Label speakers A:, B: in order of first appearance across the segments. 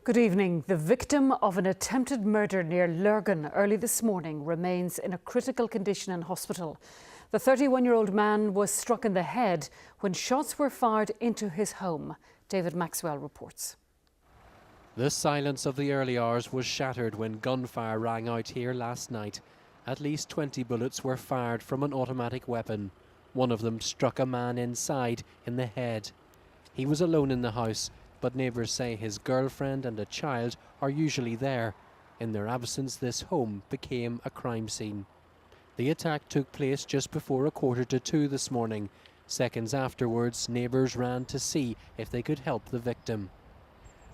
A: Good evening. The victim of an attempted murder near Lurgan early this morning remains in a critical condition in hospital. The 31-year-old man was struck in the head when shots were fired into his home. David Maxwell reports.
B: The silence of the early hours was shattered when gunfire rang out here last night. At least 20 bullets were fired from an automatic weapon. One of them struck a man inside in the head. He was alone in the house, but neighbours say his girlfriend and a child are usually there. In their absence, this home became a crime scene. The attack took place just before 1:45 this morning. Seconds afterwards, neighbours ran to see if they could help the victim.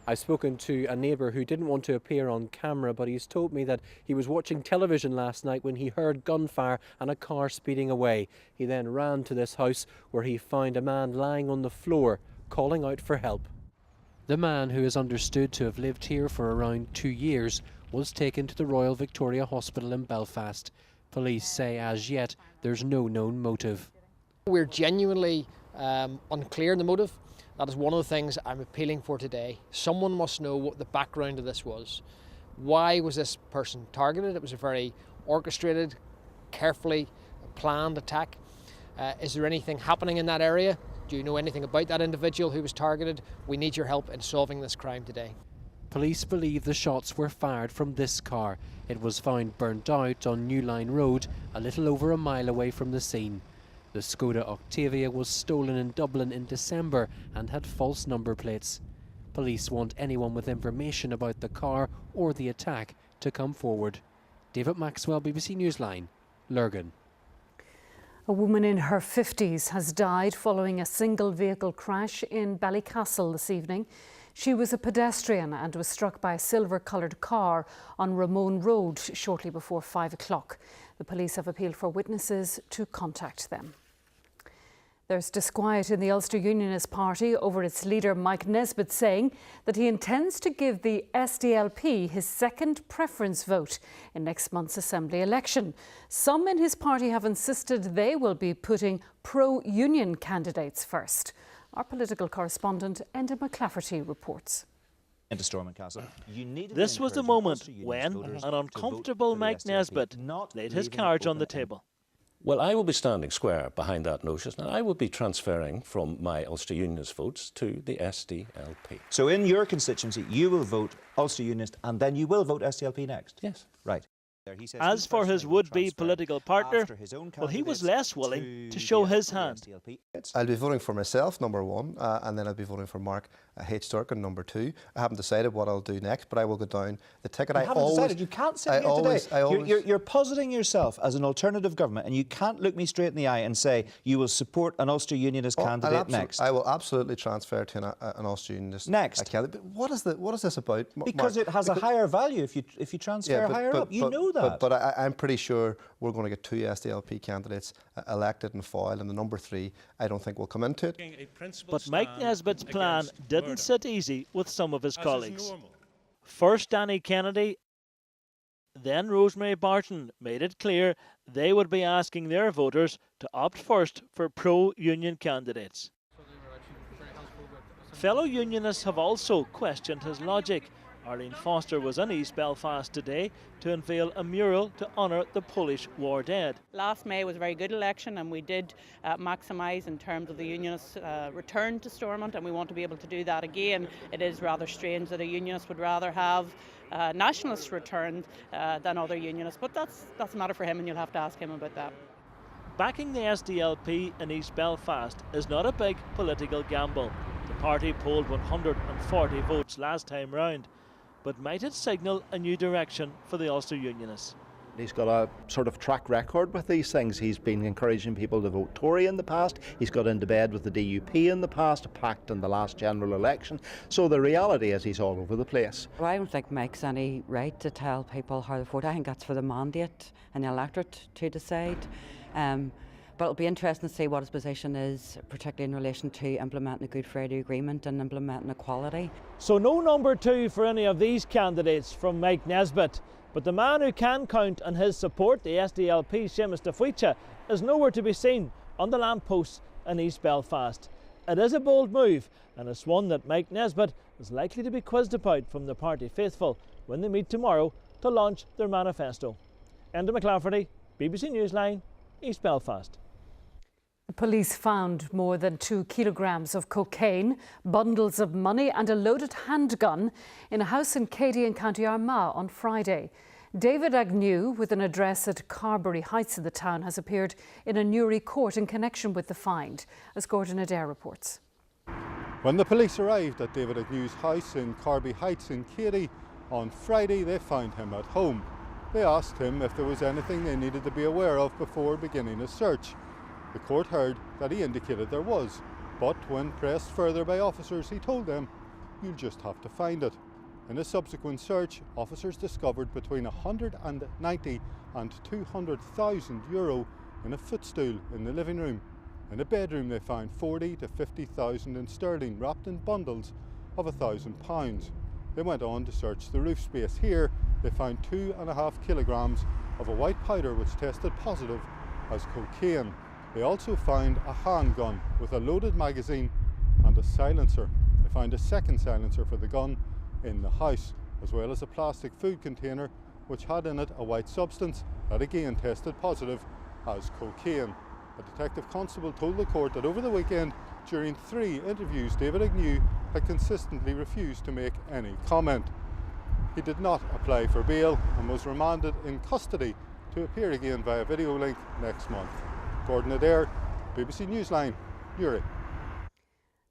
B: I've spoken to a neighbour who didn't want to appear on camera, but he's told me that he was watching television last night when he heard gunfire and a car speeding away. He then ran to this house where he found a man lying on the floor, calling out for help. The man, who is understood to have lived here for around 2 years, was taken to the Royal Victoria Hospital in Belfast. Police say as yet there's no known motive.
C: We're genuinely unclear in the motive. That is one of the things I'm appealing for today. Someone must know what the background of this was. Why was this person targeted? It was a very orchestrated, carefully planned attack. Is there anything happening in that area? Do you know anything about that individual who was targeted? We need your help in solving this crime today.
B: Police believe the shots were fired from this car. It was found burnt out on New Line Road, a little over a mile away from the scene. The Skoda Octavia was stolen in Dublin in December and had false number plates. Police want anyone with information about the car or the attack to come forward. David Maxwell, BBC Newsline, Lurgan.
A: A woman in her 50s has died following a single vehicle crash in Ballycastle this evening. She was a pedestrian and was struck by a silver-coloured car on Ramone Road shortly before 5 o'clock. The police have appealed for witnesses to contact them. There's disquiet in the Ulster Unionist Party over its leader Mike Nesbitt saying that he intends to give the SDLP his second preference vote in next month's Assembly election. Some in his party have insisted they will be putting pro-union candidates first. Our political correspondent Enda McClafferty reports.
D: This was the moment when an uncomfortable Mike Nesbitt laid his cards on the table.
E: Well, I will be standing square behind that notion, and I will be transferring from my Ulster Unionist votes to the SDLP.
F: So in your constituency, you will vote Ulster Unionist and then you will vote SDLP next?
E: Yes.
F: Right.
D: As for his would-be political partner, well, he was less willing to show his hand.
G: I'll be voting for myself, number one, and then I'll be voting for Mark H. Durkin, number two. I haven't decided what I'll do next, but I will go down the ticket.
F: You haven't decided. You can't sit here today. You're positing yourself as an alternative government, and you can't look me straight in the eye and say you will support an Ulster Unionist candidate next.
G: I will absolutely transfer to an Ulster Unionist
F: next
G: candidate. But what is this about?
F: Because it has a higher value if you transfer higher up. You know that.
G: But I'm pretty sure we're going to get two SDLP candidates elected and foiled, and the number three I don't think will come into it.
D: But Mike Nesbitt's plan didn't sit easy with some of his colleagues. First Danny Kennedy, then Rosemary Barton made it clear they would be asking their voters to opt first for pro-union candidates. Fellow unionists have also questioned his logic. Arlene Foster was in East Belfast today to unveil a mural to honour the Polish war dead.
H: Last May was a very good election, and we did maximise in terms of the Unionists' return to Stormont, and we want to be able to do that again. It is rather strange that a Unionist would rather have nationalists returned than other Unionists, but that's a matter for him, and you'll have to ask him about that.
D: Backing the SDLP in East Belfast is not a big political gamble. The party polled 140 votes last time round. But might it signal a new direction for the Ulster Unionists?
I: He's got a sort of track record with these things. He's been encouraging people to vote Tory in the past. He's got into bed with the DUP in the past, a pact in the last general election. So the reality is he's all over the place.
J: Well, I don't think Mike's any right to tell people how to vote. I think that's for the mandate and the electorate to decide. But it'll be interesting to see what his position is, particularly in relation to implementing the Good Friday Agreement and implementing equality.
D: So no number two for any of these candidates from Mike Nesbitt. But the man who can count on his support, the SDLP Seamus de Fuicha, is nowhere to be seen on the lampposts in East Belfast. It is a bold move, and it's one that Mike Nesbitt is likely to be quizzed about from the party faithful when they meet tomorrow to launch their manifesto. Enda McLafferty, BBC Newsline, East Belfast.
A: The police found more than 2 kilograms of cocaine, bundles of money and a loaded handgun in a house in Cady in County Armagh on Friday. David Agnew, with an address at Carberry Heights in the town, has appeared in a Newry court in connection with the find, as Gordon Adair reports.
K: When the police arrived at David Agnew's house in Carberry Heights in Cady on Friday, they found him at home. They asked him if there was anything they needed to be aware of before beginning a search. The court heard that he indicated there was, but when pressed further by officers, he told them, "You'll just have to find it." In a subsequent search, officers discovered between 190 and 200,000 euro in a footstool in the living room. In a bedroom they found 40 to 50,000 in sterling wrapped in bundles of £1,000. They went on to search the roof space. Here they found 2.5 kilograms of a white powder which tested positive as cocaine. They also found a handgun with a loaded magazine and a silencer. They found a second silencer for the gun in the house, as well as a plastic food container which had in it a white substance that again tested positive as cocaine. A detective constable told the court that over the weekend, during 3 interviews, David Agnew had consistently refused to make any comment. He did not apply for bail and was remanded in custody to appear again via video link next month. Gordon Adair, BBC Newsline, Newry.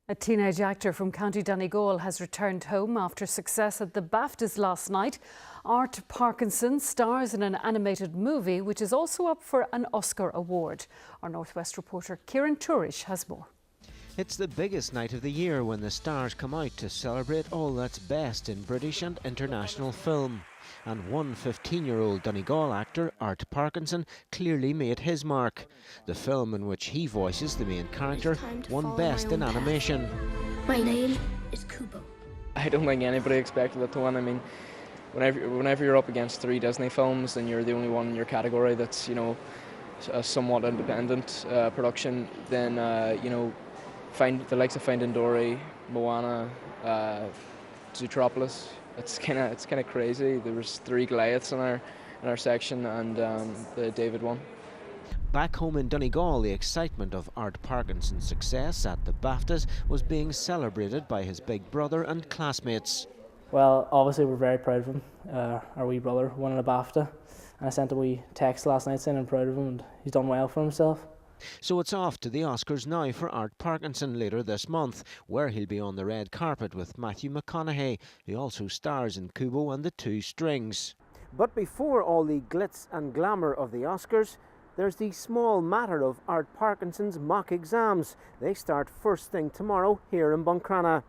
A: A teenage actor from County Donegal has returned home after success at the BAFTAs last night. Art Parkinson stars in an animated movie which is also up for an Oscar award. Our Northwest reporter Kieran Turish has more.
L: It's the biggest night of the year when the stars come out to celebrate all that's best in British and international film. And one 15-year-old Donegal actor, Art Parkinson, clearly made his mark. The film in which he voices the main character won Best in Animation.
M: My name is Kubo.
N: I don't think anybody expected it to win. I mean, whenever you're up against 3 Disney films and you're the only one in your category that's, you know, a somewhat independent production, then, you know, find the likes of Finding Dory, Moana, Zootropolis. It's kind of crazy. There was 3 Goliaths in our section, and the David won.
L: Back home in Donegal, the excitement of Art Parkinson's success at the BAFTAs was being celebrated by his big brother and classmates.
O: Well, obviously we're very proud of him. Our wee brother won a BAFTA, and I sent a wee text last night saying I'm proud of him and he's done well for himself.
L: So it's off to the Oscars now for Art Parkinson later this month, where he'll be on the red carpet with Matthew McConaughey, who also stars in Kubo and the 2 Strings.
P: But before all the glitz and glamour of the Oscars, there's the small matter of Art Parkinson's mock exams. They start first thing tomorrow here in Buncrana.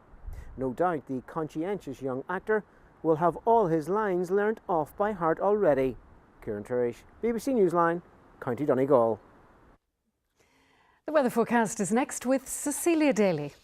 P: No doubt the conscientious young actor will have all his lines learnt off by heart already. Kieran Turish, BBC Newsline, County Donegal.
A: The weather forecast is next with Cecilia Daly.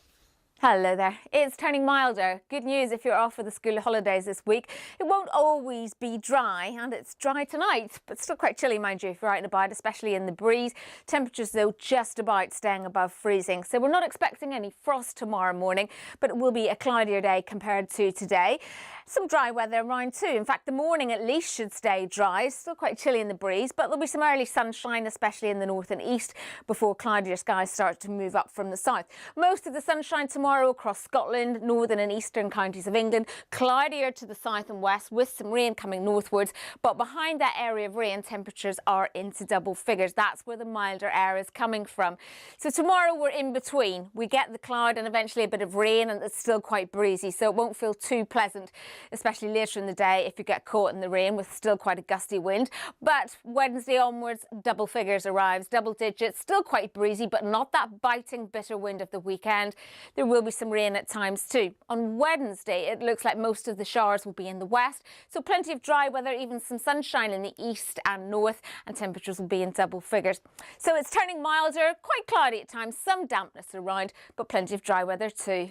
Q: Hello there. It's turning milder. Good news if you're off for the school holidays this week. It won't always be dry, and it's dry tonight, but still quite chilly, mind you, if you're out and about, especially in the breeze. Temperatures, though, just about staying above freezing. So we're not expecting any frost tomorrow morning, but it will be a cloudier day compared to today. Some dry weather around too. In fact, the morning at least should stay dry. Still quite chilly in the breeze, but there'll be some early sunshine, especially in the north and east, before cloudier skies start to move up from the south. Most of the sunshine tomorrow across Scotland, northern and eastern counties of England. Cloudier to the south and west with some rain coming northwards, but behind that area of rain, temperatures are into double figures. That's where the milder air is coming from. So tomorrow we're in between. We get the cloud and eventually a bit of rain, and it's still quite breezy, so it won't feel too pleasant, especially later in the day if you get caught in the rain with still quite a gusty wind. But Wednesday onwards, double figures arrives, double digits, still quite breezy, but not that biting bitter wind of the weekend. There will be some rain at times too. On Wednesday, it looks like most of the showers will be in the west, so plenty of dry weather, even some sunshine in the east and north, and temperatures will be in double figures. So it's turning milder, quite cloudy at times, some dampness around, but plenty of dry weather too.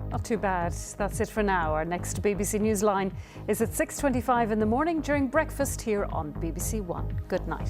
A: Not too bad. That's it for now. Our next BBC Newsline is at 6:25 in the morning during breakfast here on BBC One. Good night.